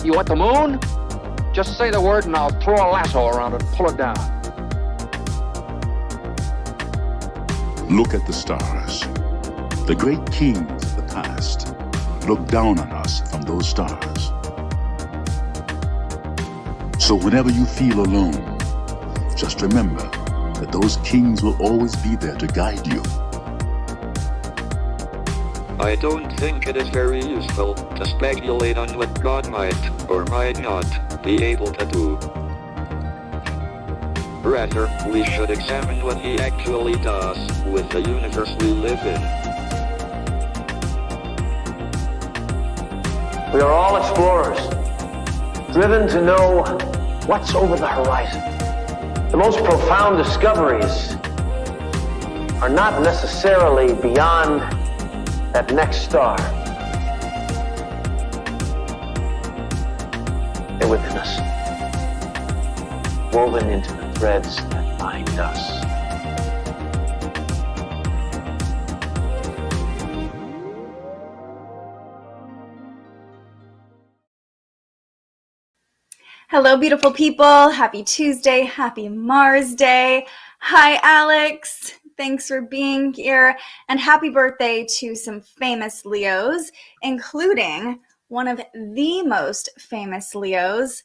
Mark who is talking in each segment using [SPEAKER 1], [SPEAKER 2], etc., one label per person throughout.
[SPEAKER 1] You want the moon? Just say the word and I'll throw a lasso around it and pull it down.
[SPEAKER 2] Look at the stars. The great kings of the past look down on us from those stars. So whenever you feel alone, just remember that those kings will always be there to guide you.
[SPEAKER 3] I don't think it is very useful to speculate on what God might or might not be able to do. Rather, we should examine what he actually does with the universe we live in.
[SPEAKER 4] We are all explorers, driven to know what's over the horizon. The most profound discoveries are not necessarily beyond that next star. They're within us, woven into the threads that bind us.
[SPEAKER 5] Hello, beautiful people. Happy Tuesday. Happy Mars Day. Hi, Alex. Thanks for being here. And happy birthday to some famous Leos, including one of the most famous Leos,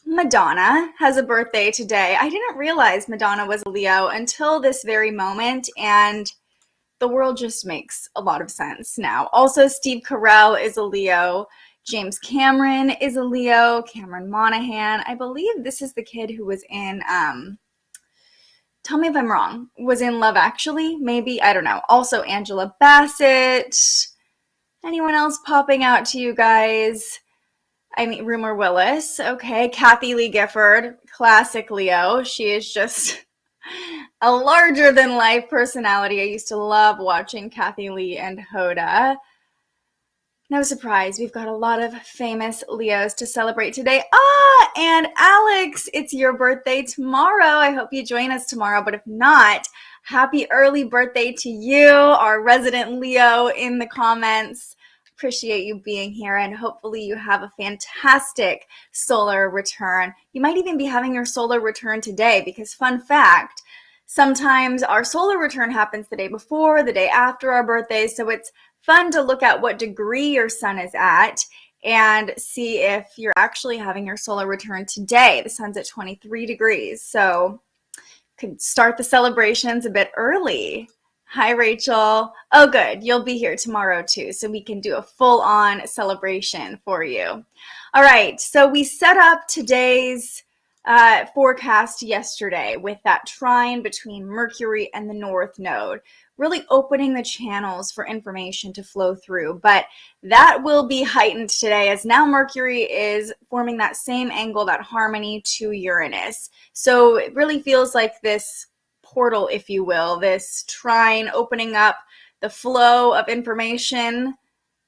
[SPEAKER 5] Madonna, has a birthday today. I didn't realize Madonna was a Leo until this very moment, and the world just makes a lot of sense now. Also, Steve Carell is a Leo. James Cameron is a Leo. Cameron Monaghan. I believe this is the kid who was in, tell me if I'm wrong, was in Love Actually, maybe, I don't know. Also, Angela Bassett. Anyone else popping out to you guys? I mean, Rumor Willis, okay. Kathy Lee Gifford, classic Leo. She is just a larger-than-life personality. I used to love watching Kathy Lee and Hoda. No surprise, we've got a lot of famous Leos to celebrate today. And Alex, it's your birthday tomorrow. I hope you join us tomorrow, but if not, happy early birthday to you, our resident Leo in the comments. Appreciate you being here, and hopefully you have a fantastic solar return. You might even be having your solar return today because, fun fact, sometimes our solar return happens the day before, the day after our birthdays, so it's fun to look at what degree your sun is at and see if you're actually having your solar return today. The sun's at 23 degrees, so could start the celebrations a bit early. Hi, Rachel. Oh, good. You'll be here tomorrow, too, so we can do a full-on celebration for you. All right, so we set up today's forecast yesterday with that trine between Mercury and the North Node, really opening the channels for information to flow through. But that will be heightened today as now Mercury is forming that same angle, that harmony to Uranus. So it really feels like this portal, if you will, this trine opening up the flow of information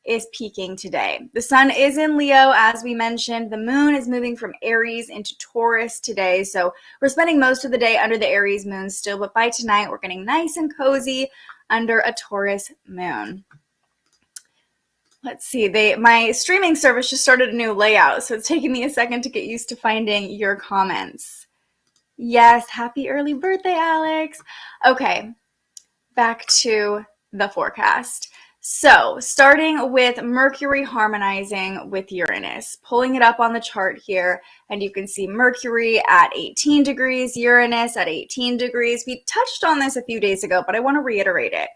[SPEAKER 5] is peaking today. The sun is in Leo, as we mentioned. The moon is moving from Aries into Taurus today. So we're spending most of the day under the Aries moon still, but by tonight we're getting nice and cozy under a Taurus moon. Let's see, my streaming service just started a new layout, so it's taking me a second to get used to finding your comments. Yes, happy early birthday, Alex. Okay, back to the forecast. So, starting with Mercury harmonizing with Uranus, pulling it up on the chart here, and you can see Mercury at 18 degrees, Uranus at 18 degrees. We touched on this a few days ago, but I want to reiterate it.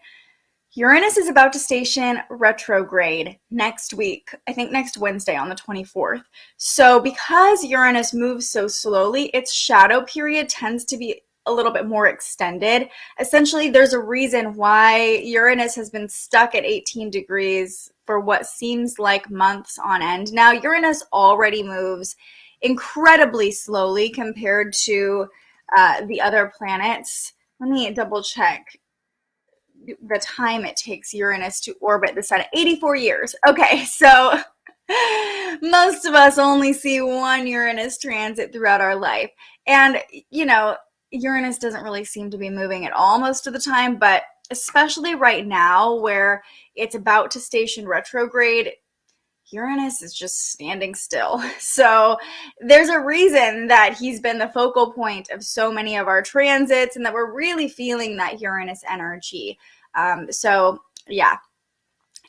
[SPEAKER 5] Uranus is about to station retrograde next week, I think next Wednesday on the 24th. So, because Uranus moves so slowly, its shadow period tends to be a little bit more extended. Essentially, there's a reason why Uranus has been stuck at 18 degrees for what seems like months on end. Now, Uranus already moves incredibly slowly compared to the other planets. Let me double check the time it takes Uranus to orbit the sun. 84 years. Okay, so most of us only see one Uranus transit throughout our life. And, you know, Uranus doesn't really seem to be moving at all most of the time, but especially right now where it's about to station retrograde, Uranus is just standing still. So there's a reason that he's been the focal point of so many of our transits and that we're really feeling that Uranus energy. So yeah,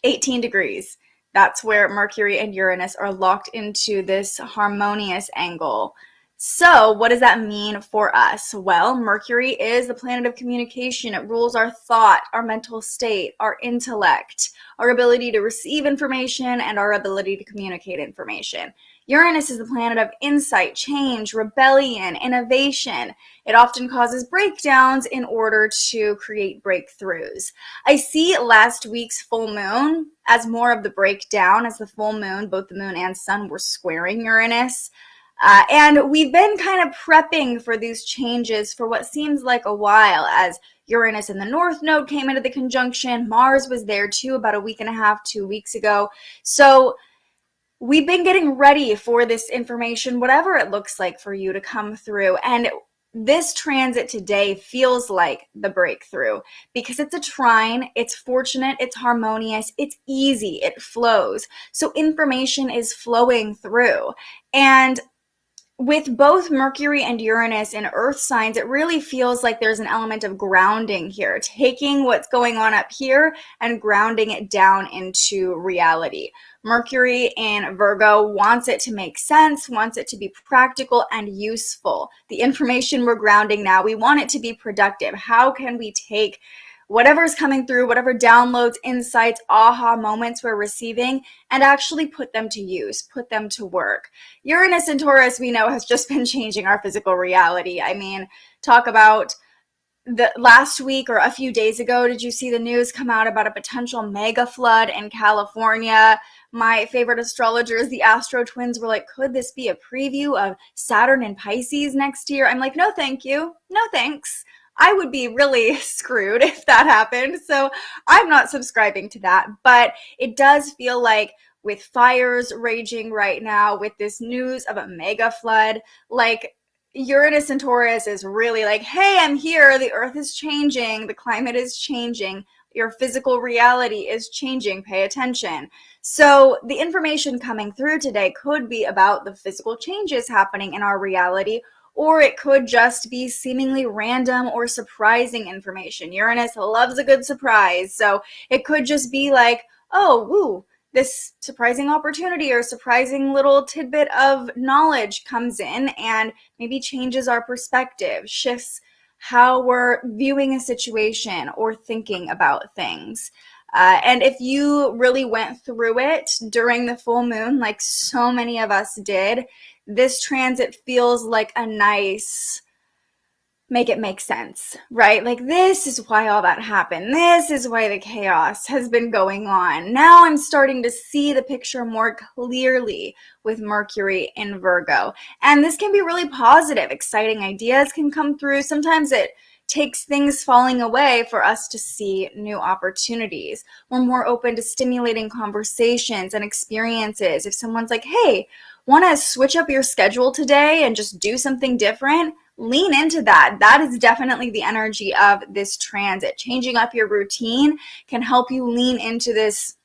[SPEAKER 5] 18 degrees. That's where Mercury and Uranus are locked into this harmonious angle. So what does that mean for us? Well, Mercury is the planet of communication. It rules our thought, our mental state, our intellect, our ability to receive information, and our ability to communicate information. Uranus is the planet of insight, change, rebellion, innovation. It often causes breakdowns in order to create breakthroughs. I see last week's full moon as more of the breakdown, as the full moon, both the moon and sun were squaring Uranus. And we've been kind of prepping for these changes for what seems like a while, as Uranus in the North Node came into the conjunction. Mars was there too about a week and a half, 2 weeks ago. So we've been getting ready for this information, whatever it looks like for you to come through. And this transit today feels like the breakthrough because it's a trine, it's fortunate, it's harmonious, it's easy, it flows. So information is flowing through. And with both Mercury and Uranus in earth signs, it really feels like there's an element of grounding here, taking what's going on up here and grounding it down into reality. Mercury in Virgo wants it to make sense, wants it to be practical and useful. The information we're grounding now, we want it to be productive. How can we take whatever's coming through, whatever downloads, insights, aha moments we're receiving, and actually put them to use, put them to work? Uranus in Taurus, we know, has just been changing our physical reality. I mean, talk about the last week or a few days ago, did you see the news come out about a potential mega flood in California? My favorite astrologers, the Astro Twins, were like, could this be a preview of Saturn in Pisces next year? I'm like, no, thank you. No, thanks. I would be really screwed if that happened. So I'm not subscribing to that. But it does feel like with fires raging right now, with this news of a mega flood, like Uranus and Taurus is really like, hey, I'm here. The earth is changing. The climate is changing. Your physical reality is changing. Pay attention. So the information coming through today could be about the physical changes happening in our reality, or it could just be seemingly random or surprising information. Uranus loves a good surprise. So it could just be like, oh, woo, this surprising opportunity or surprising little tidbit of knowledge comes in and maybe changes our perspective, shifts how we're viewing a situation or thinking about things. And if you really went through it during the full moon, like so many of us did, this transit feels like a nice make it make sense, right? Like, this is why all that happened. This is why the chaos has been going on. Now I'm starting to see the picture more clearly with Mercury in Virgo. And this can be really positive. Exciting ideas can come through. Sometimes it takes things falling away for us to see new opportunities. We're more open to stimulating conversations and experiences. If someone's like, hey, want to switch up your schedule today and just do something different? Lean into that. That is definitely the energy of this transit. Changing up your routine can help you lean into this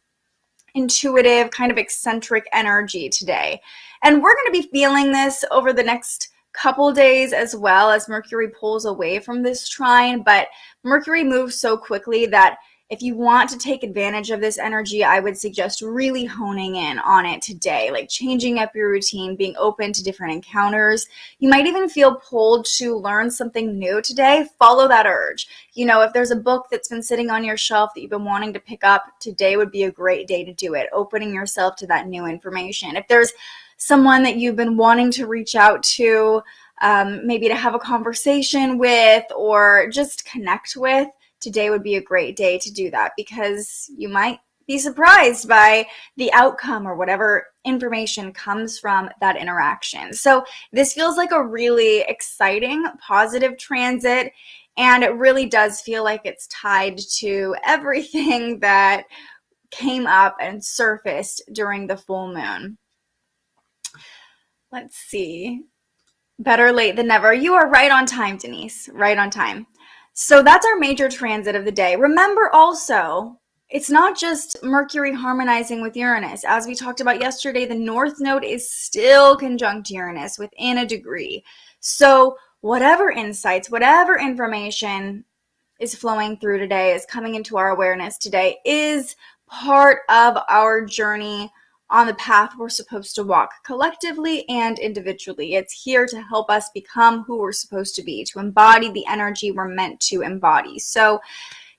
[SPEAKER 5] intuitive, kind of eccentric energy today. And we're going to be feeling this over the next couple days as well as Mercury pulls away from this trine. But Mercury moves so quickly that if you want to take advantage of this energy, I would suggest really honing in on it today, like changing up your routine, being open to different encounters. You might even feel pulled to learn something new today. Follow that urge. You know, if there's a book that's been sitting on your shelf that you've been wanting to pick up, today would be a great day to do it, opening yourself to that new information. If there's someone that you've been wanting to reach out to, maybe to have a conversation with or just connect with, today would be a great day to do that, because you might be surprised by the outcome or whatever information comes from that interaction. So this feels like a really exciting, positive transit, and it really does feel like it's tied to everything that came up and surfaced during the full moon. Let's see. Better late than never. You are right on time, Denise. Right on time. So that's our major transit of the day. Remember also, it's not just Mercury harmonizing with Uranus. As we talked about yesterday, the North Node is still conjunct Uranus within a degree. So whatever insights, whatever information is flowing through today, is coming into our awareness today, is part of our journey on the path we're supposed to walk collectively and individually. It's here to help us become who we're supposed to be, to embody the energy we're meant to embody. So,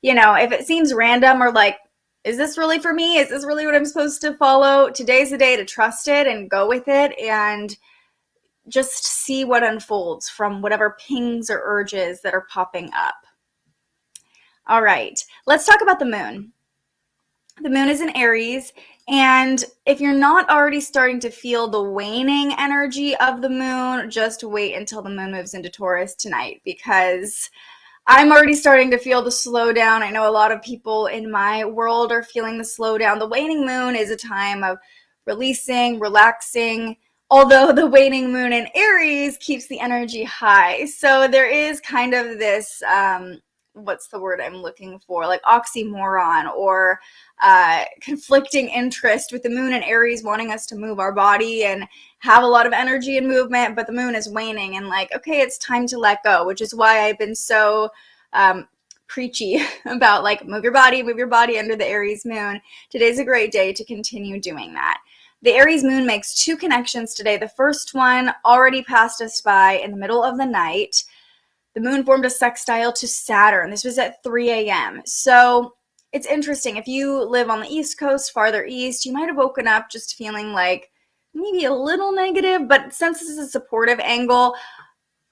[SPEAKER 5] if it seems random or like, is this really for me? Is this really what I'm supposed to follow? Today's the day to trust it and go with it and just see what unfolds from whatever pings or urges that are popping up. All right, let's talk about the moon. The moon is in Aries, and if you're not already starting to feel the waning energy of the moon, just wait until the moon moves into Taurus tonight, because I'm already starting to feel the slowdown. I know a lot of people in my world are feeling the slowdown. The waning moon is a time of releasing, relaxing, although the waning moon in Aries keeps the energy high. So there is kind of this, what's the word I'm looking for? Like oxymoron or conflicting interest with the moon in Aries wanting us to move our body and have a lot of energy and movement, but the moon is waning and like, okay, it's time to let go, which is why I've been so preachy about like move your body under the Aries moon. Today's a great day to continue doing that. The Aries moon makes two connections today. The first one already passed us by in the middle of the night. The moon formed a sextile to Saturn. This was at 3 a.m. So it's interesting. If you live on the East Coast, farther east, you might have woken up just feeling like maybe a little negative, but since this is a supportive angle,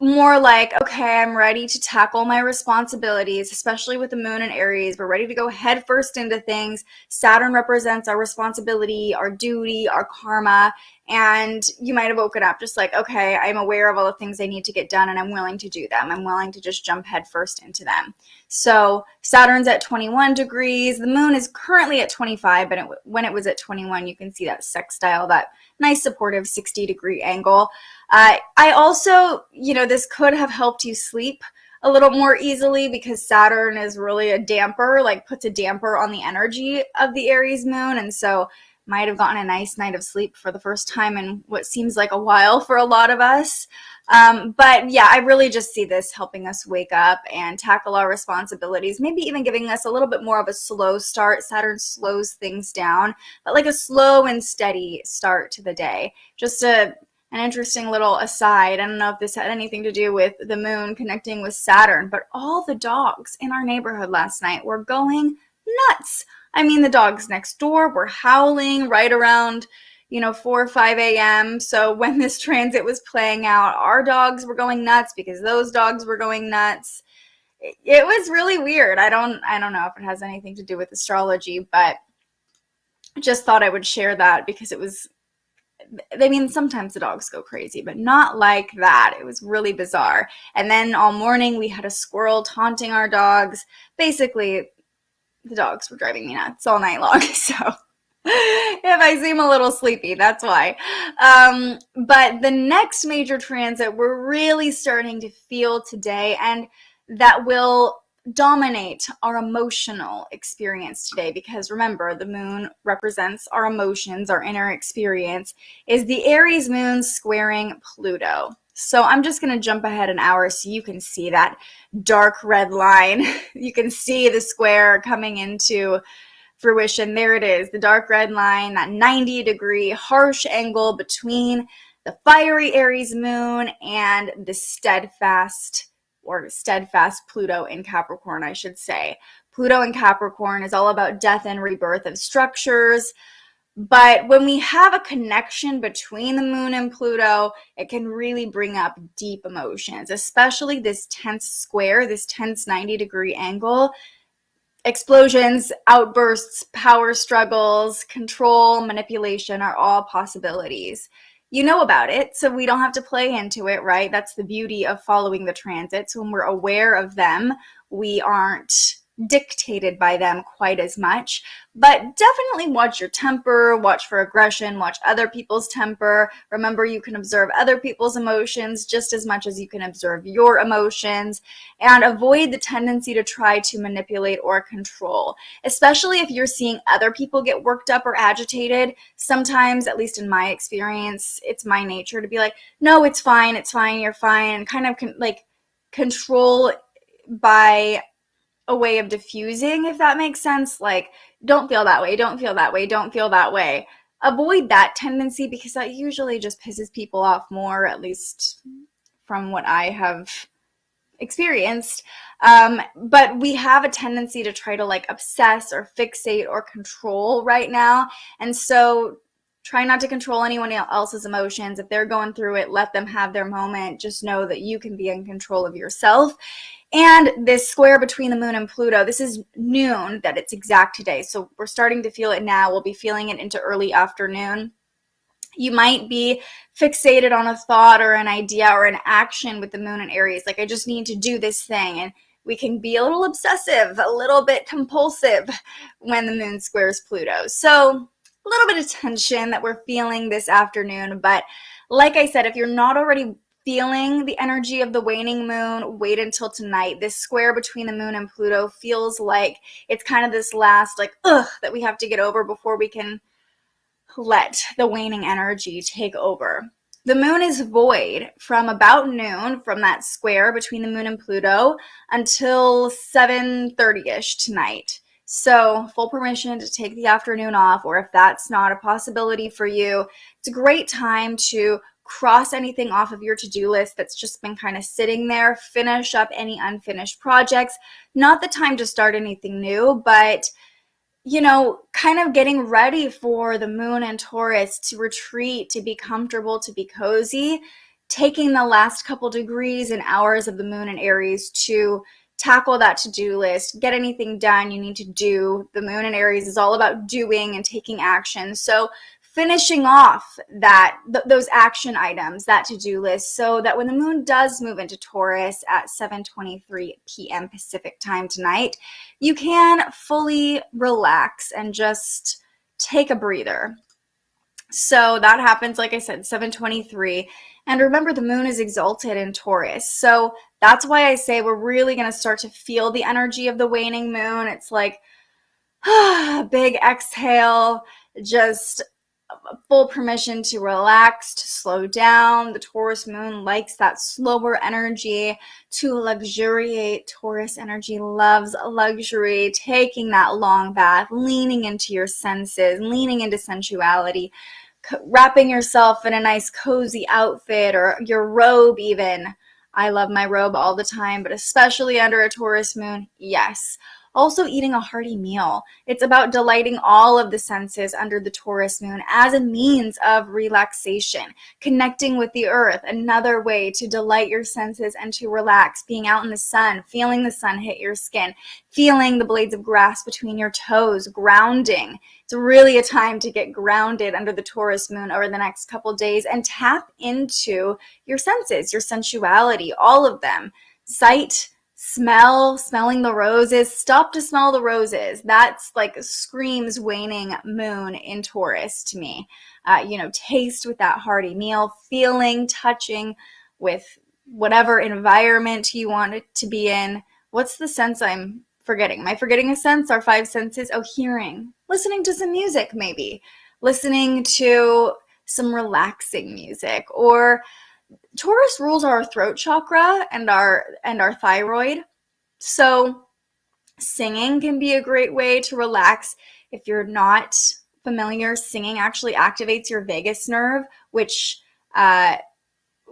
[SPEAKER 5] more like, okay, I'm ready to tackle my responsibilities, especially with the moon in Aries. We're ready to go head first into things. Saturn represents our responsibility, our duty, our karma. And you might have woken up just like, okay, I'm aware of all the things I need to get done and I'm willing to do them. I'm willing to just jump head first into them. So Saturn's at 21 degrees. The moon is currently at 25, but when it was at 21, you can see that sextile, that nice supportive 60-degree angle. I also, this could have helped you sleep a little more easily because Saturn is really a damper, like puts a damper on the energy of the Aries moon. And so might have gotten a nice night of sleep for the first time in what seems like a while for a lot of us. But yeah, I really just see this helping us wake up and tackle our responsibilities, maybe even giving us a little bit more of a slow start. Saturn slows things down, but like a slow and steady start to the day. Just an interesting little aside. I don't know if this had anything to do with the moon connecting with Saturn, but all the dogs in our neighborhood last night were going nuts. I mean, the dogs next door were howling right around 4 or 5 a.m. So when this transit was playing out, our dogs were going nuts because those dogs were going nuts. It was really weird. I don't know if it has anything to do with astrology, but just thought I would share that because it was, sometimes the dogs go crazy, but not like that. It was really bizarre. And then all morning we had a squirrel taunting our dogs. Basically, the dogs were driving me nuts all night long. So if I seem a little sleepy, that's why. But the next major transit we're really starting to feel today, and that will dominate our emotional experience today, because remember, the moon represents our emotions, our inner experience, is the Aries moon squaring Pluto. So I'm just going to jump ahead an hour so you can see that dark red line. You can see the square coming into fruition. There it is, the dark red line, that 90-degree harsh angle between the fiery Aries moon and the steadfast Pluto in Capricorn, I should say. Pluto in Capricorn is all about death and rebirth of structures. But when we have a connection between the moon and Pluto, it can really bring up deep emotions, especially this tense square, this tense 90-degree angle. Explosions, outbursts, power struggles, control, manipulation are all possibilities. You know about it, so we don't have to play into it, right? That's the beauty of following the transits. When we're aware of them, we aren't dictated by them quite as much. But definitely watch your temper, watch for aggression, watch other people's temper. Remember, you can observe other people's emotions just as much as you can observe your emotions, and avoid the tendency to try to manipulate or control, especially if you're seeing other people get worked up or agitated. Sometimes, at least in my experience, it's my nature to be like, no, it's fine, you're fine, and kind of control by a way of diffusing, if that makes sense. Like, don't feel that way, don't feel that way, don't feel that way. Avoid that tendency, because that usually just pisses people off more, at least from what I have experienced. But we have a tendency to try to like obsess or fixate or control right now. And so try not to control anyone else's emotions. If they're going through it, let them have their moment. Just know that you can be in control of yourself. And this square between the moon and Pluto, this is noon that it's exact today. So we're starting to feel it now. We'll be feeling it into early afternoon. You might be fixated on a thought or an idea or an action with the moon in Aries. Like, I just need to do this thing. And we can be a little obsessive, a little bit compulsive when the moon squares Pluto. So a little bit of tension that we're feeling this afternoon. But like I said, if you're not already feeling the energy of the waning moon, wait until tonight. This square between the moon and Pluto feels like it's kind of this last that we have to get over before we can let the waning energy take over. The moon is void from about noon, from that square between the moon and Pluto, until 7:30-ish tonight. So full permission to take the afternoon off, or if that's not a possibility for you, it's a great time to cross anything off of your to-do list that's just been kind of sitting there, finish up any unfinished projects. Not the time to start anything new, but kind of getting ready for the moon and Taurus to retreat, to be comfortable, to be cozy, taking the last couple degrees and hours of the moon in Aries to tackle that to-do list, get anything done you need to do. The moon in Aries is all about doing and taking action. So finishing off those action items, that to-do list, so that when the moon does move into Taurus at 7:23 p.m. Pacific time tonight, you can fully relax and just take a breather. So that happens, like I said, 7:23. And remember, the moon is exalted in Taurus. So that's why I say we're really going to start to feel the energy of the waning moon. It's like, big exhale, just full permission to relax, to slow down. The Taurus moon likes that slower energy, to luxuriate. Taurus energy loves luxury, taking that long bath, leaning into your senses, leaning into sensuality, wrapping yourself in a nice cozy outfit or your robe even. I love my robe all the time, but especially under a Taurus moon, yes. Also eating a hearty meal. It's about delighting all of the senses under the Taurus moon as a means of relaxation. Connecting with the earth, another way to delight your senses and to relax. Being out in the sun, feeling the sun hit your skin, feeling the blades of grass between your toes, grounding. It's really a time to get grounded under the Taurus moon over the next couple days and tap into your senses, your sensuality, all of them. Sight, smelling the roses. Stop to smell the roses. That's like screams waning moon in Taurus to me. Taste with that hearty meal, feeling, touching with whatever environment you want it to be in. What's the sense I'm forgetting? Am I forgetting a sense? Our five senses? Oh, hearing. Listening to some music, maybe. Listening to some relaxing music. Or Taurus rules our throat chakra and our thyroid. So singing can be a great way to relax. If you're not familiar, singing actually activates your vagus nerve, which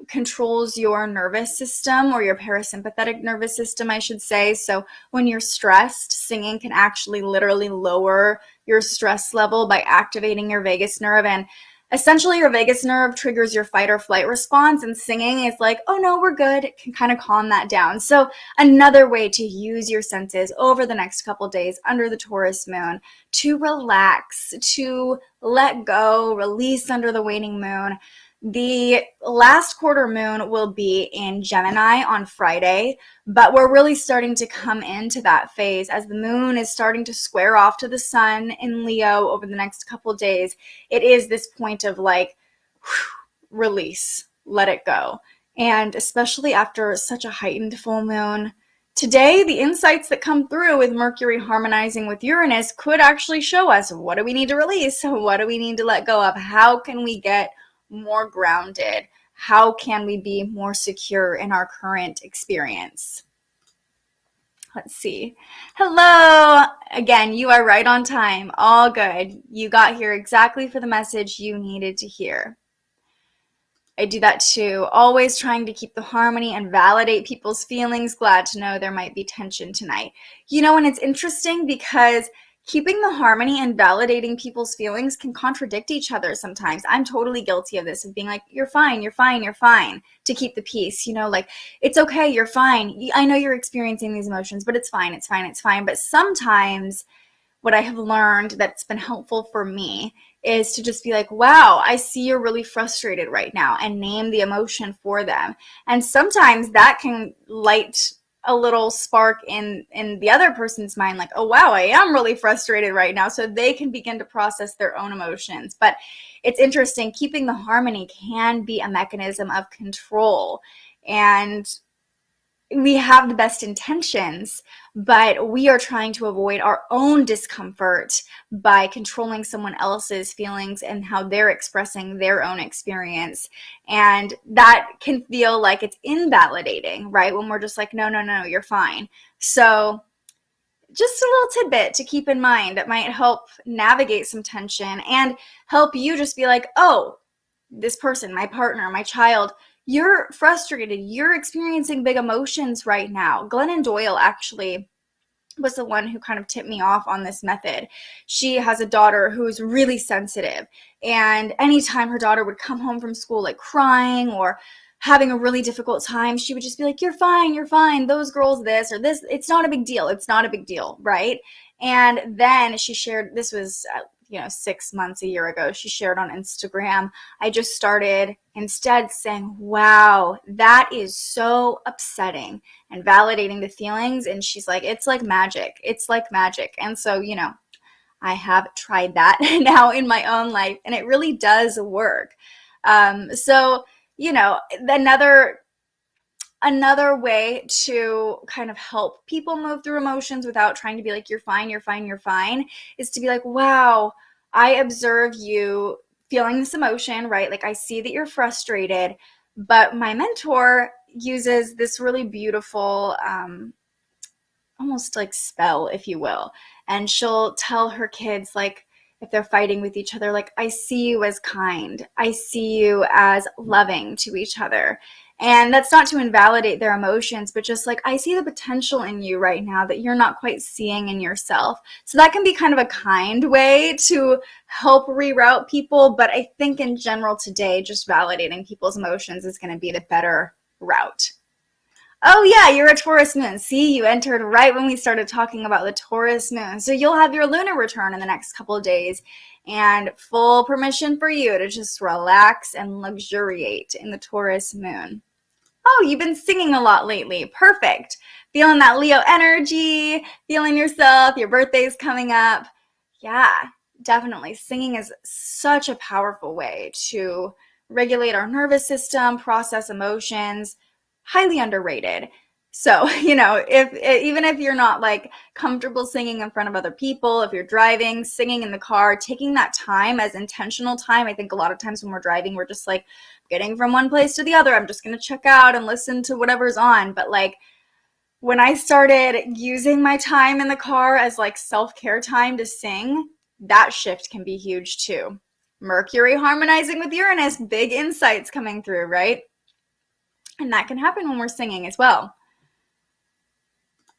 [SPEAKER 5] controls your nervous system, or your parasympathetic nervous system, I should say. So when you're stressed, singing can actually literally lower your stress level by activating your vagus nerve. And essentially, your vagus nerve triggers your fight or flight response, and singing is like, oh no, we're good. It can kind of calm that down. So another way to use your senses over the next couple days under the Taurus moon to relax, to let go, release under the waning moon. The last quarter moon will be in Gemini on Friday, but we're really starting to come into that phase as the moon is starting to square off to the sun in Leo over the next couple of days. It is this point of like, release, let it go. And especially after such a heightened full moon, today, the insights that come through with Mercury harmonizing with Uranus could actually show us, what do we need to release? What do we need to let go of? How can we get more grounded? How can we be more secure in our current experience? Let's see. Hello. Again, you are right on time. All good. You got here exactly for the message you needed to hear. I do that too, always trying to keep the harmony and validate people's feelings. Glad to know there might be tension tonight. You know, and it's interesting because keeping the harmony and validating people's feelings can contradict each other sometimes. I'm totally guilty of this, of being like, you're fine, you're fine, you're fine, to keep the peace, you know, like, it's okay, you're fine. I know you're experiencing these emotions, but it's fine, it's fine, it's fine. But sometimes what I have learned that's been helpful for me is to just be like, wow, I see you're really frustrated right now, and name the emotion for them. And sometimes that can light a little spark in the other person's mind, like, oh wow, I am really frustrated right now, so they can begin to process their own emotions. But it's interesting, keeping the harmony can be a mechanism of control, and we have the best intentions, but we are trying to avoid our own discomfort by controlling someone else's feelings and how they're expressing their own experience. And that can feel like it's invalidating, right? When we're just like, no, no, no, you're fine. So just a little tidbit to keep in mind that might help navigate some tension and help you just be like, oh, this person, my partner, my child, you're frustrated, you're experiencing big emotions right now. Glennon Doyle actually was the one who kind of tipped me off on this method. She has a daughter who's really sensitive, and anytime her daughter would come home from school like crying or having a really difficult time, she would just be like, you're fine, those girls this or this, it's not a big deal, right? And then she shared, this was 6 months, a year ago, she shared on Instagram, I just started instead saying, wow, that is so upsetting, and validating the feelings. And she's like, it's like magic. And so, I have tried that now in my own life, and it really does work. So, another way to kind of help people move through emotions without trying to be like, you're fine, is to be like, wow, I observe you feeling this emotion, right? Like, I see that you're frustrated, but my mentor uses this really beautiful, almost like spell, if you will. And she'll tell her kids, like, if they're fighting with each other, like, I see you as kind. I see you as loving to each other. And that's not to invalidate their emotions, but just like, I see the potential in you right now that you're not quite seeing in yourself. So that can be kind of a kind way to help reroute people. But I think in general today, just validating people's emotions is going to be the better route. Oh yeah, you're a Taurus moon. See, you entered right when we started talking about the Taurus moon. So you'll have your lunar return in the next couple of days, and full permission for you to just relax and luxuriate in the Taurus moon. Oh, you've been singing a lot lately. Perfect. Feeling that Leo energy, feeling yourself, your birthday's coming up. Yeah, definitely. Singing is such a powerful way to regulate our nervous system, process emotions. Highly underrated. So, even if you're not like comfortable singing in front of other people, if you're driving, singing in the car, taking that time as intentional time. I think a lot of times when we're driving, we're just like getting from one place to the other. I'm just going to check out and listen to whatever's on. But like, when I started using my time in the car as like self-care time to sing, that shift can be huge too. Mercury harmonizing with Uranus, big insights coming through, right? And that can happen when we're singing as well.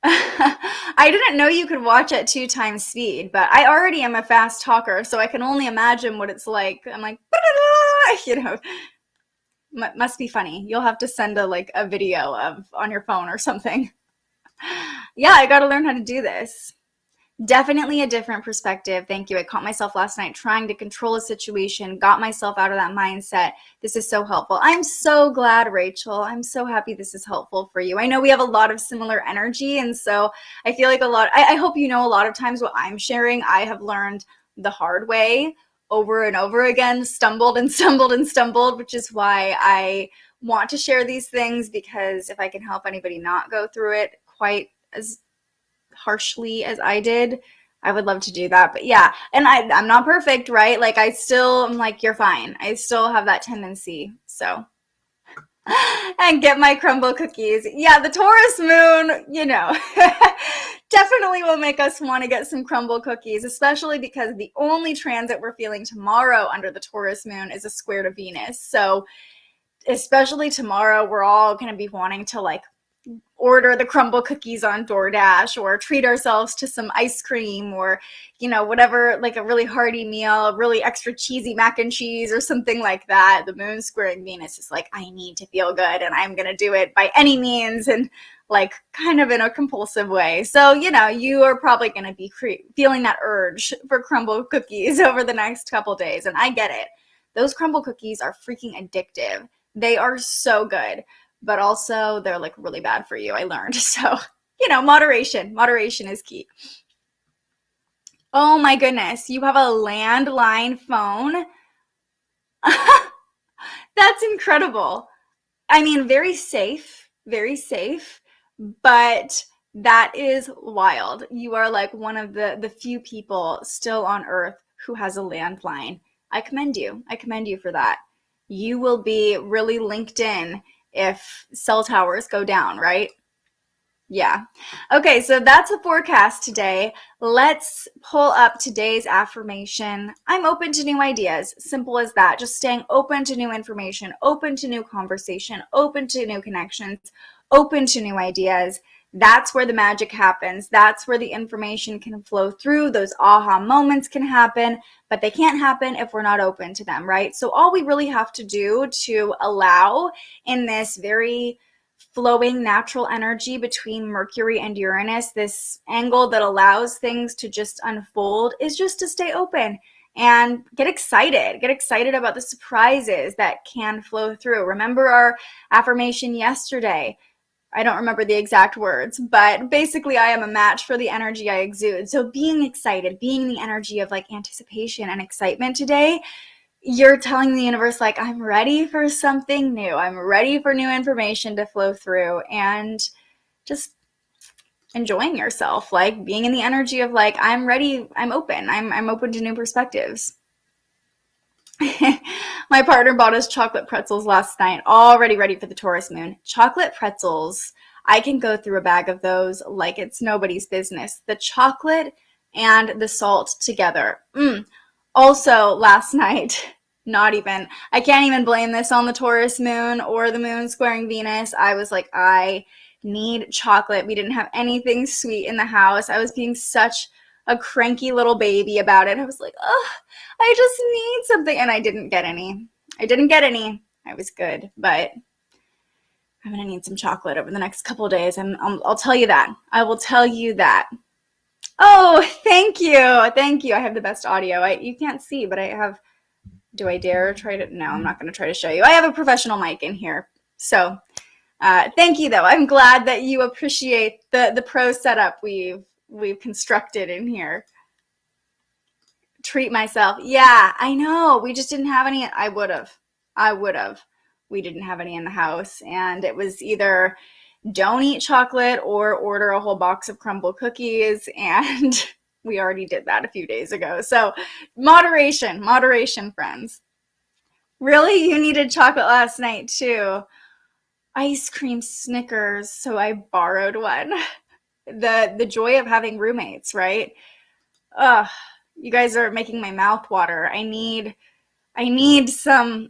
[SPEAKER 5] I didn't know you could watch at 2 times speed, but I already am a fast talker, so I can only imagine what it's like. I'm like, must be funny. You'll have to send a video of on your phone or something. Yeah, I got to learn how to do this. Definitely a different perspective. Thank you. I caught myself last night trying to control a situation, got myself out of that mindset. This is so helpful. I'm so glad, Rachel. I'm so happy this is helpful for you. I know we have a lot of similar energy, and so I feel like I hope you know a lot of times what I'm sharing, I have learned the hard way over and over again, stumbled and stumbled and stumbled, which is why I want to share these things, because if I can help anybody not go through it quite as harshly as I did, I would love to do that. But yeah, and I'm not perfect, right? Like I'm like, you're fine. I still have that tendency. So, and get my crumble cookies. Yeah, the Taurus moon, definitely will make us want to get some crumble cookies, especially because the only transit we're feeling tomorrow under the Taurus moon is a square to Venus. So especially tomorrow, we're all going to be wanting to like order the crumble cookies on DoorDash or treat ourselves to some ice cream or, whatever, like a really hearty meal, really extra cheesy mac and cheese or something like that. The moon squaring Venus is like, I need to feel good and I'm going to do it by any means and like kind of in a compulsive way. So, you are probably going to be feeling that urge for crumble cookies over the next couple days. And I get it. Those crumble cookies are freaking addictive. They are so good. But also they're like really bad for you, I learned. So, moderation is key. Oh my goodness, you have a landline phone? That's incredible. I mean, very safe, but that is wild. You are like one of the few people still on Earth who has a landline. I commend you for that. You will be really linked in if cell towers go down, right? Yeah. Okay, so that's the forecast today. Let's pull up today's affirmation. I'm open to new ideas. Simple as that. Just staying open to new information, open to new conversation, open to new connections, open to new ideas. That's where the magic happens. That's where the information can flow through. Those aha moments can happen, but they can't happen if we're not open to them, right? So all we really have to do to allow in this very flowing natural energy between Mercury and Uranus, this angle that allows things to just unfold, is just to stay open and get excited about the surprises that can flow through. Remember our affirmation yesterday. I don't remember the exact words, but basically I am a match for the energy I exude. So being excited, being the energy of like anticipation and excitement today, you're telling the universe like, I'm ready for something new. I'm ready for new information to flow through, and just enjoying yourself, like being in the energy of like, I'm ready. I'm open. I'm open to new perspectives. My partner bought us chocolate pretzels last night, already ready for the Taurus moon. Chocolate pretzels, I can go through a bag of those like it's nobody's business. The chocolate and the salt together. Also, last night, I can't even blame this on the Taurus moon or the moon squaring Venus. I was like, I need chocolate. We didn't have anything sweet in the house. I was being such a cranky little baby about it. I was like, oh, I just need something. And I didn't get any. I was good, but I'm going to need some chocolate over the next couple of days. And I'll tell you that. I will tell you that. Oh, thank you. I have the best audio. You can't see, but I have, do I dare try to? No, I'm not going to try to show you. I have a professional mic in here. So thank you, though. I'm glad that you appreciate the pro setup we've constructed in here. Treat myself. Yeah, I know. We just didn't have any. I would have. We didn't have any in the house. And it was either don't eat chocolate or order a whole box of crumble cookies. And we already did that a few days ago. So moderation, friends. Really? You needed chocolate last night too. Ice cream Snickers. So I borrowed one. The joy of having roommates, right? Ugh, you guys are making my mouth water. I need some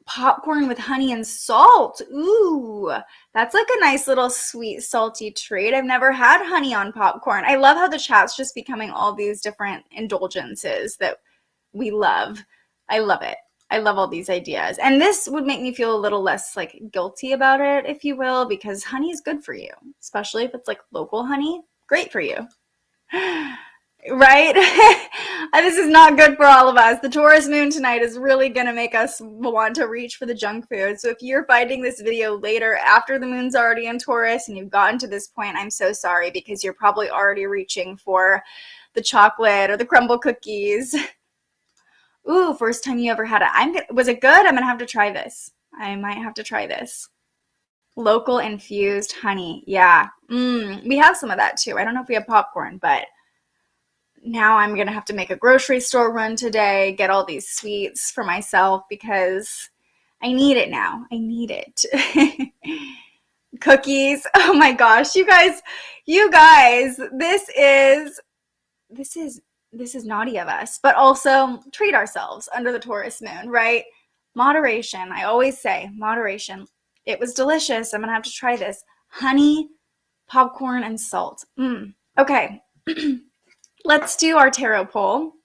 [SPEAKER 5] popcorn with honey and salt. Ooh, that's like a nice little sweet, salty treat. I've never had honey on popcorn. I love how the chat's just becoming all these different indulgences that we love. I love it. I love all these ideas. And this would make me feel a little less like guilty about it, if you will, because honey is good for you, especially if it's like local honey. Great for you. Right? This is not good for all of us. The Taurus moon tonight is really going to make us want to reach for the junk food. So if you're finding this video later after the moon's already in Taurus and you've gotten to this point, I'm so sorry, because you're probably already reaching for the chocolate or the crumble cookies. Ooh, first time you ever had it. Was it good? I'm going to have to try this. I might have to try this. Local infused honey. Yeah. We have some of that too. I don't know if we have popcorn, but now I'm going to have to make a grocery store run today, get all these sweets for myself because I need it now. I need it. Cookies. Oh my gosh, you guys, this is naughty of us, but also treat ourselves under the Taurus moon, right? Moderation. I always say moderation. It was delicious. I'm going to have to try this. Honey, popcorn, and salt. Okay. Let's do our tarot pull.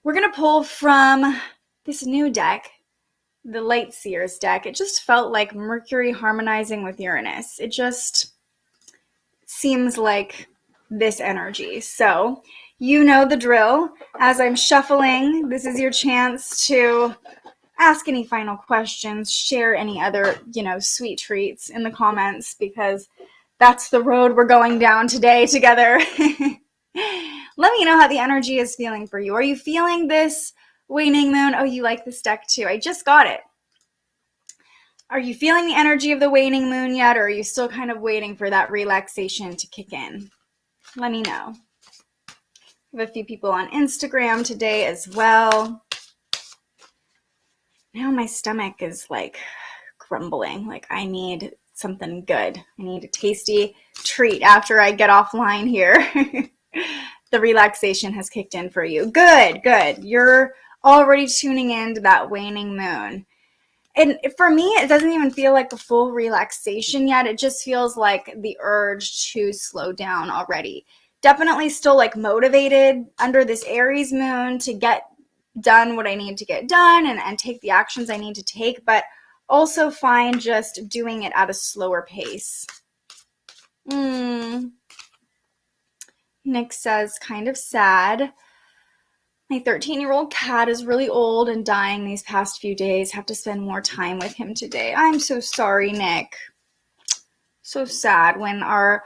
[SPEAKER 5] We're going to pull from this new deck, the Light Seers deck. It just felt like Mercury harmonizing with Uranus. It just seems like this energy. So you know the drill. As I'm shuffling, this is your chance to ask any final questions, share any other, sweet treats in the comments, because that's the road we're going down today together. Let me know how the energy is feeling for you. Are you feeling this waning moon? Oh, you like this deck too. I just got it. Are you feeling the energy of the waning moon yet, or are you still kind of waiting for that relaxation to kick in? Let me know. We have a few people on Instagram today as well. Now my stomach is like grumbling. Like I need something good. I need a tasty treat after I get offline here. The relaxation has kicked in for you. Good. You're already tuning into that waning moon. And for me, it doesn't even feel like a full relaxation yet. It just feels like the urge to slow down already. Definitely still like motivated under this Aries moon to get done what I need to get done and take the actions I need to take, but also fine just doing it at a slower pace. Nick says, kind of sad. My 13-year-old cat is really old and dying these past few days. Have to spend more time with him today. I'm so sorry, Nick. So sad when our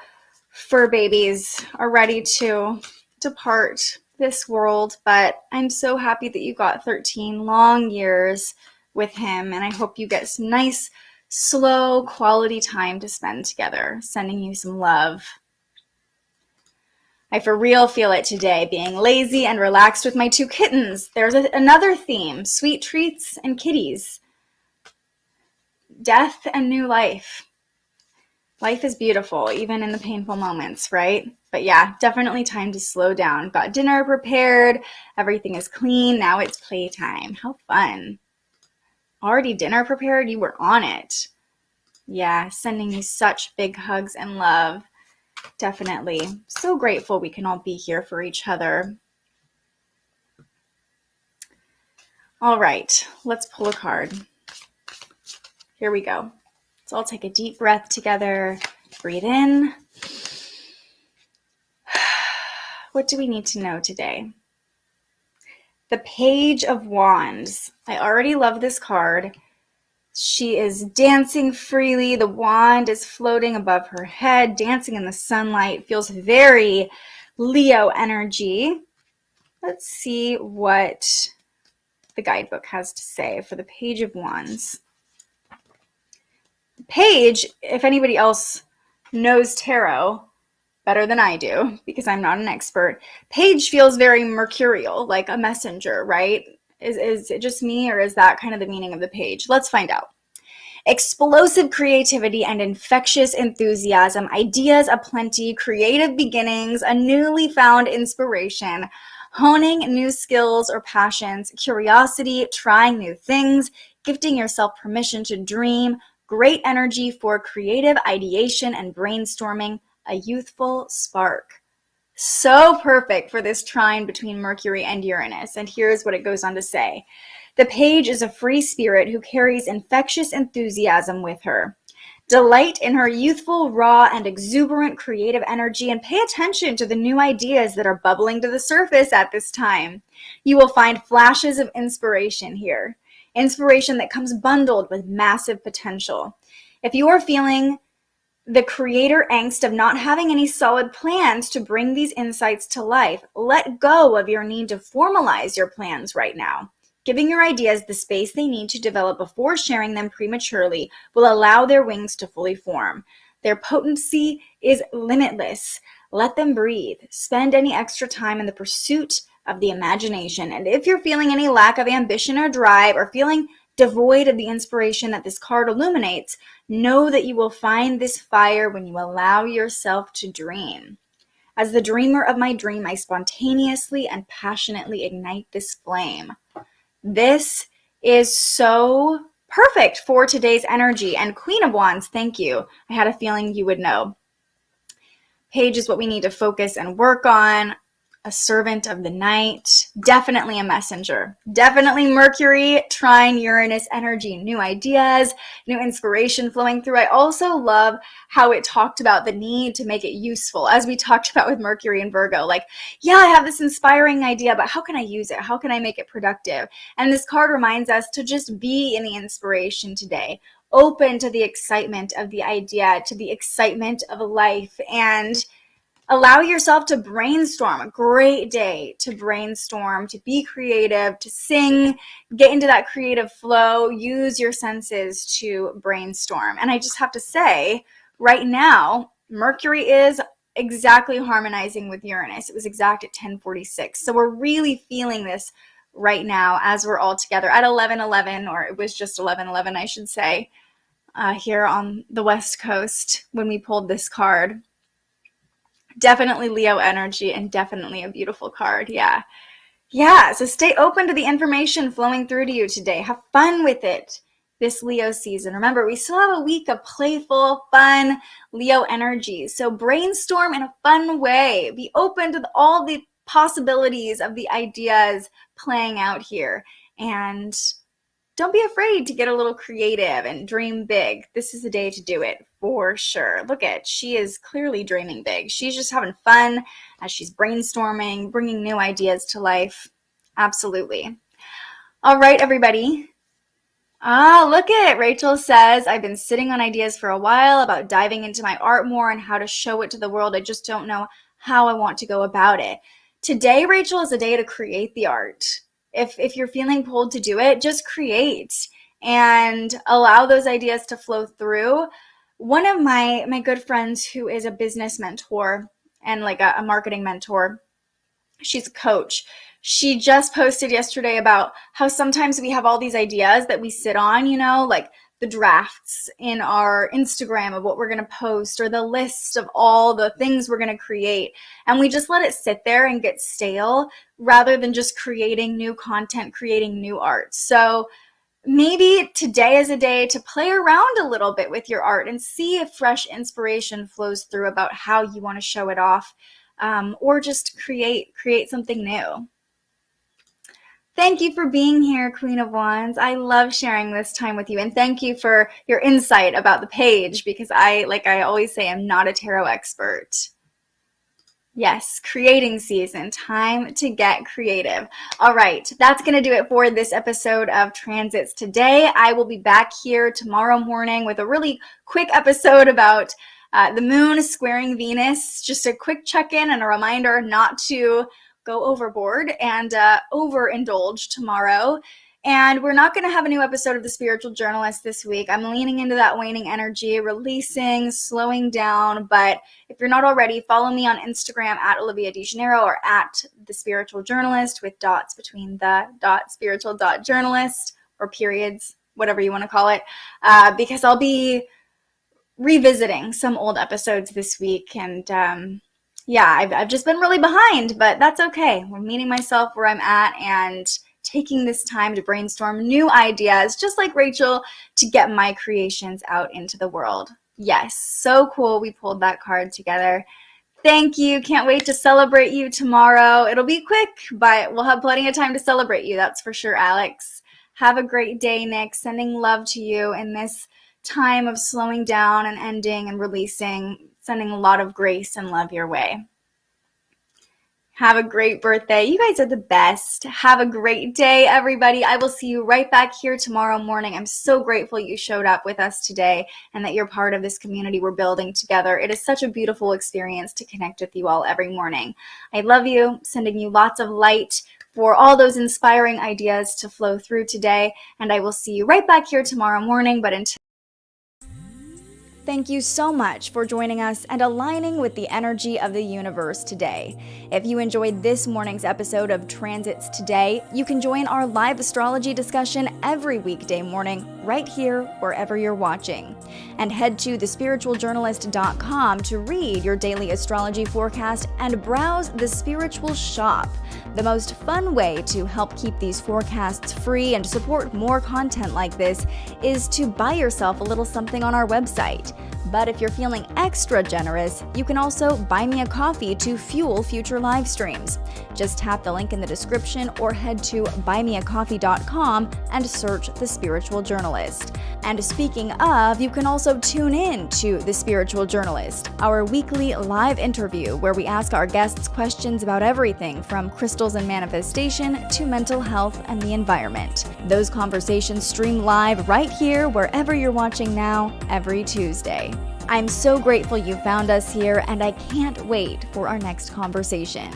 [SPEAKER 5] fur babies are ready to depart this world, but I'm so happy that you got 13 long years with him, and I hope you get some nice, slow, quality time to spend together. Sending you some love. I for real feel it today, being lazy and relaxed with my 2 kittens. There's another theme, sweet treats and kitties. Death and new life. Life is beautiful, even in the painful moments, right? But yeah, definitely time to slow down. Got dinner prepared. Everything is clean. Now it's playtime. How fun. Already dinner prepared? You were on it. Yeah, sending you such big hugs and love. Definitely. So grateful we can all be here for each other. All right, let's pull a card. Here we go. So I'll take a deep breath together. Breathe in. What do we need to know today? The Page of Wands. I already love this card. She is dancing freely. The wand is floating above her head, dancing in the sunlight. Feels very Leo energy. Let's see what the guidebook has to say for the Page of Wands. The page, if anybody else knows tarot better than I do, because I'm not an expert, page feels very mercurial, like a messenger, right? Is it just me, or is that kind of the meaning of the page? Let's find out. Explosive creativity and infectious enthusiasm, ideas aplenty, creative beginnings, a newly found inspiration, honing new skills or passions, curiosity, trying new things, gifting yourself permission to dream, great energy for creative ideation and brainstorming, a youthful spark. So perfect for this trine between Mercury and Uranus. And here's what it goes on to say. The page is a free spirit who carries infectious enthusiasm with her. Delight in her youthful, raw, and exuberant creative energy, and pay attention to the new ideas that are bubbling to the surface at this time. You will find flashes of inspiration here. Inspiration that comes bundled with massive potential. If you are feeling the creator angst of not having any solid plans to bring these insights to life, let go of your need to formalize your plans right now. Giving your ideas the space they need to develop before sharing them prematurely will allow their wings to fully form. Their potency is limitless. Let them breathe. Spend any extra time in the pursuit of the imagination. And if you're feeling any lack of ambition or drive, or feeling devoid of the inspiration that this card illuminates, know that you will find this fire when you allow yourself to dream. As the dreamer of my dream, I spontaneously and passionately ignite this flame. This is so perfect for today's energy. And Queen of Wands, thank you. I had a feeling you would know. Page is what we need to focus and work on. A servant of the night, definitely a messenger, definitely Mercury Trine Uranus energy, new ideas, new inspiration flowing through. I also love how it talked about the need to make it useful, as we talked about with Mercury and Virgo. Like, yeah, I have this inspiring idea, but how can I use it? How can I make it productive? And this card reminds us to just be in the inspiration today, open to the excitement of the idea, to the excitement of life, and allow yourself to brainstorm. A great day to brainstorm, to be creative, to sing, get into that creative flow, use your senses to brainstorm. And I just have to say, right now, Mercury is exactly harmonizing with Uranus. It was exact at 10:46. So we're really feeling this right now as we're all together at 11:11, or it was just 11:11, I should say, here on the West Coast when we pulled this card. Definitely Leo energy and definitely a beautiful card. Yeah. So stay open to the information flowing through to you today. Have fun with it this Leo season. Remember, we still have a week of playful, fun Leo energy. So brainstorm in a fun way. Be open to all the possibilities of the ideas playing out here. And don't be afraid to get a little creative and dream big. This is the day to do it for sure. Look at, she is clearly dreaming big. She's just having fun as she's brainstorming, bringing new ideas to life. Absolutely. All right, everybody. Look at it. Rachel says, I've been sitting on ideas for a while about diving into my art more and how to show it to the world. I just don't know how I want to go about it. Today, Rachel, is a day to create the art. If you're feeling pulled to do it, just create and allow those ideas to flow through. One of my good friends who is a business mentor and like a marketing mentor, she's a coach. She just posted yesterday about how sometimes we have all these ideas that we sit on, like the drafts in our Instagram of what we're going to post, or the list of all the things we're going to create. And we just let it sit there and get stale rather than just creating new content, creating new art. So maybe today is a day to play around a little bit with your art and see if fresh inspiration flows through about how you want to show it off, or just create something new. Thank you for being here, Queen of Wands. I love sharing this time with you. And thank you for your insight about the page, because like I always say, I'm not a tarot expert. Yes, creating season, time to get creative. All right, that's going to do it for this episode of Transits today. I will be back here tomorrow morning with a really quick episode about the moon squaring Venus. Just a quick check-in and a reminder not to go overboard and overindulge tomorrow. And we're not going to have a new episode of The Spiritual Journalist this week. I'm leaning into that waning energy, releasing, slowing down. But if you're not already, follow me on Instagram at OLIVIA DEGENNARO, or at The Spiritual Journalist with dots between the spiritual.journalist, or periods, whatever you want to call it, because I'll be revisiting some old episodes this week. And I've just been really behind, but that's okay. I'm meeting myself where I'm at and taking this time to brainstorm new ideas, just like Rachel, to get my creations out into the world. Yes, so cool we pulled that card together. Thank you. Can't wait to celebrate you tomorrow. It'll be quick, but we'll have plenty of time to celebrate you. That's for sure, Alex. Have a great day, Nick. Sending love to you in this time of slowing down and ending and releasing, sending a lot of grace and love your way. Have a great birthday. You guys are the best. Have a great day, everybody. I will see you right back here tomorrow morning. I'm so grateful you showed up with us today and that you're part of this community we're building together. It is such a beautiful experience to connect with you all every morning. I love you, sending you lots of light for all those inspiring ideas to flow through today. And I will see you right back here tomorrow morning. But until Thank you so much for joining us and aligning with the energy of the universe today. If you enjoyed this morning's episode of Transits Today, you can join our live astrology discussion every weekday morning right here wherever you're watching. And head to thespiritualjournalist.com to read your daily astrology forecast and browse the Spiritual Shop. The most fun way to help keep these forecasts free and support more content like this is to buy yourself a little something on our website. But if you're feeling extra generous, you can also buy me a coffee to fuel future live streams. Just tap the link in the description or head to buymeacoffee.com and search The Spiritual Journalist. And speaking of, you can also tune in to The Spiritual Journalist, our weekly live interview where we ask our guests questions about everything from crystals and manifestation to mental health and the environment. Those conversations stream live right here wherever you're watching now every Tuesday. I'm so grateful you found us here, and I can't wait for our next conversation.